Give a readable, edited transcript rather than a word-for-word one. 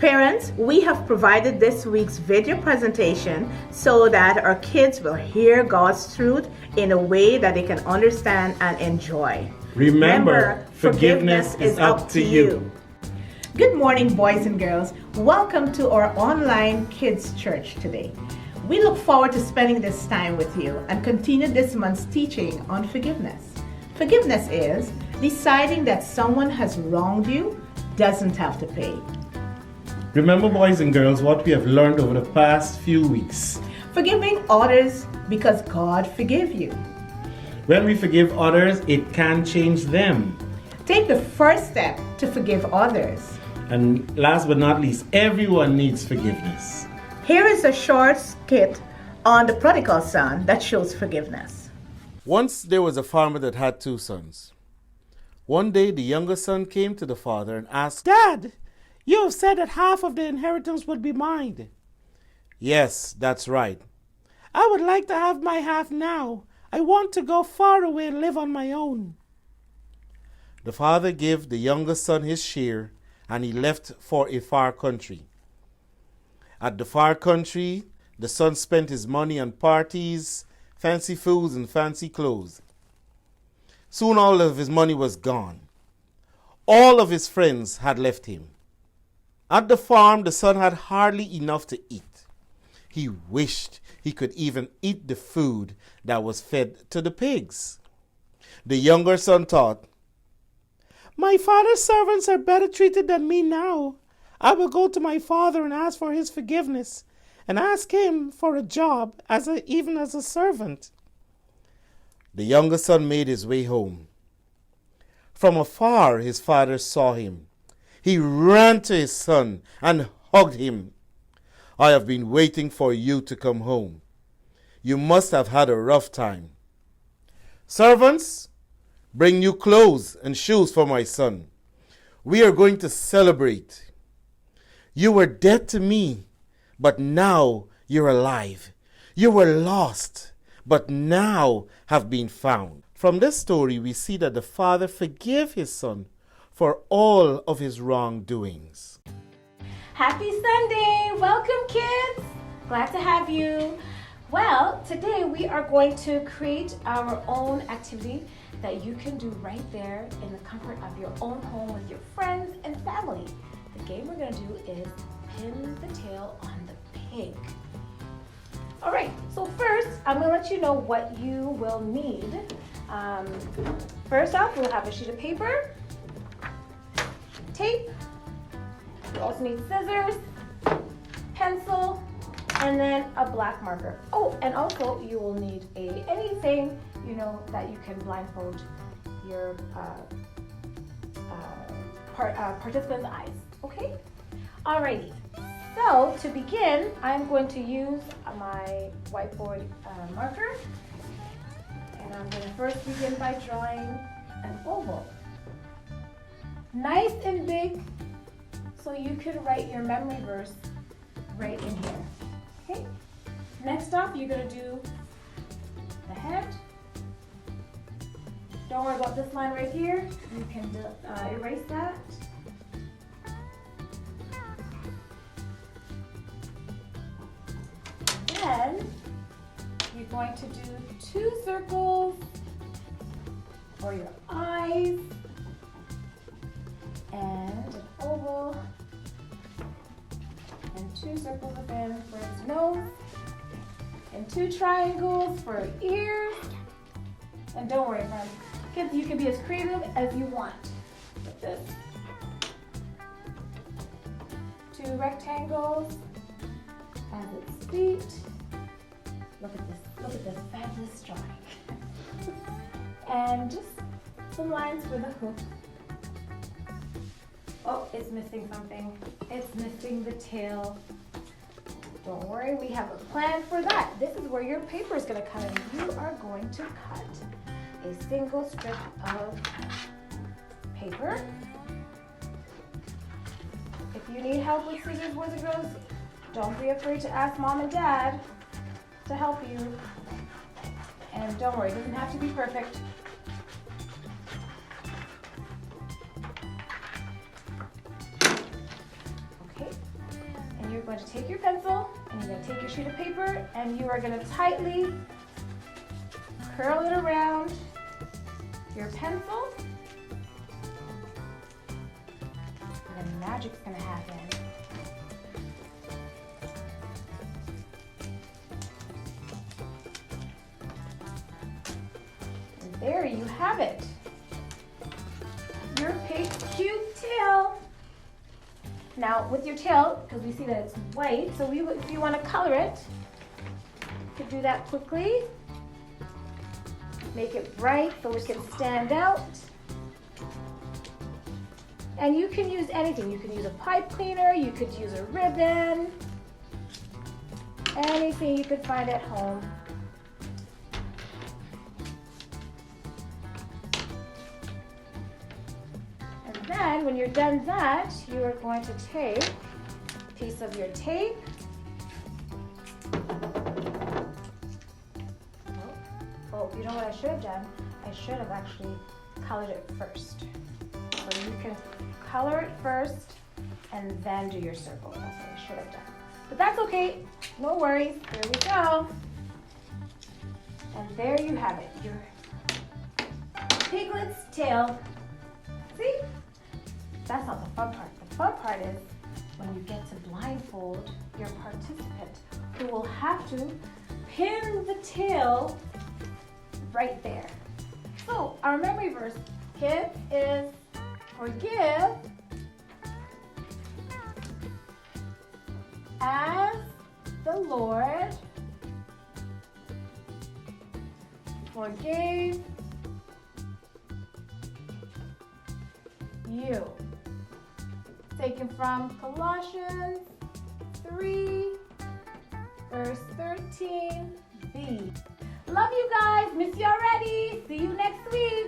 Parents, we have provided this week's video presentation so that our kids will hear God's truth in a way that they can understand and enjoy. Remember, forgiveness is up to you. Good morning, boys and girls. Welcome to our online kids church today. We look forward to spending this time with you and continue this month's teaching on forgiveness. Forgiveness is deciding that someone has wronged you doesn't have to pay. Remember, boys and girls, what we have learned over the past few weeks. Forgiving others because God forgave you. When we forgive others, it can change them. Take the first step to forgive others. And last but not least, everyone needs forgiveness. Here is a short skit on the prodigal son that shows forgiveness. Once there was a farmer that had 2 sons. One day the younger son came to the father and asked, "Dad, you have said that half of the inheritance would be mine." "Yes, that's right." "I would like to have my half now. I want to go far away and live on my own." The father gave the younger son his share, and he left for a far country. At the far country, the son spent his money on parties, fancy foods, and fancy clothes. Soon all of his money was gone. All of his friends had left him. At the farm, the son had hardly enough to eat. He wished he could even eat the food that was fed to the pigs. The younger son thought, "My father's servants are better treated than me now. I will go to my father and ask for his forgiveness and ask him for a job even as a servant." The younger son made his way home. From afar, his father saw him. He ran to his son and hugged him. "I have been waiting for you to come home. You must have had a rough time. Servants, bring new clothes and shoes for my son. We are going to celebrate. You were dead to me, but now you're alive. You were lost, but now have been found." From this story, we see that the father forgave his son for all of his wrongdoings. Happy Sunday! Welcome, kids! Glad to have you. Well, today we are going to create our own activity that you can do right there in the comfort of your own home with your friends and family. The game we're going to do is pin the tail on the pig. All right, so first I'm going to let you know what you will need. First off, we'll have a sheet of paper, tape. You also need scissors, pencil, and then a black marker. Oh, and also you will need anything that you can blindfold your participants' eyes. Okay? Alrighty. So to begin, I'm going to use my whiteboard marker, and I'm going to first begin by drawing an oval. Nice and big, so you can write your memory verse right in here. Okay? Next up, you're going to do the head. Don't worry about this line right here. You can erase that. Then you're going to do 2 circles for your eyes, and an oval, and 2 circles again for his nose, and 2 triangles for ears. And don't worry, friends, kids, you can be as creative as you want with this. 2 rectangles as its feet. Look at this fabulous drawing. And just some lines for the hook. Oh, it's missing something. It's missing the tail. Don't worry, we have a plan for that. This is where your paper is going to come in. You are going to cut a single strip of paper. If you need help with scissors, boys and girls, don't be afraid to ask Mom and Dad to help you. And don't worry, it doesn't have to be perfect. Okay, going to take your pencil and you're going to take your sheet of paper and you are going to tightly curl it around your pencil. And then magic's going to happen. And there you have it. Your pig's cute tail. Now with your tail, because we see that it's white, so if you want to color it, you could do that quickly. Make it bright so it can stand out. And you can use anything. You can use a pipe cleaner, you could use a ribbon, anything you could find at home. And then when you're done that, you are going to take a piece of your tape. Oh, you know what I should have done? I should have actually colored it first. So you can color it first and then do your circle. That's what I should have done. But that's okay, no worries. There we go. And there you have it, your piglet's tail. See? That's not the fun part. The fun part is when you get to blindfold your participant, who will have to pin the tail right there. So our memory verse, kids, is forgive as the Lord forgave you. Taken from Colossians 3, verse 13b. Love you guys. Miss you already. See you next week.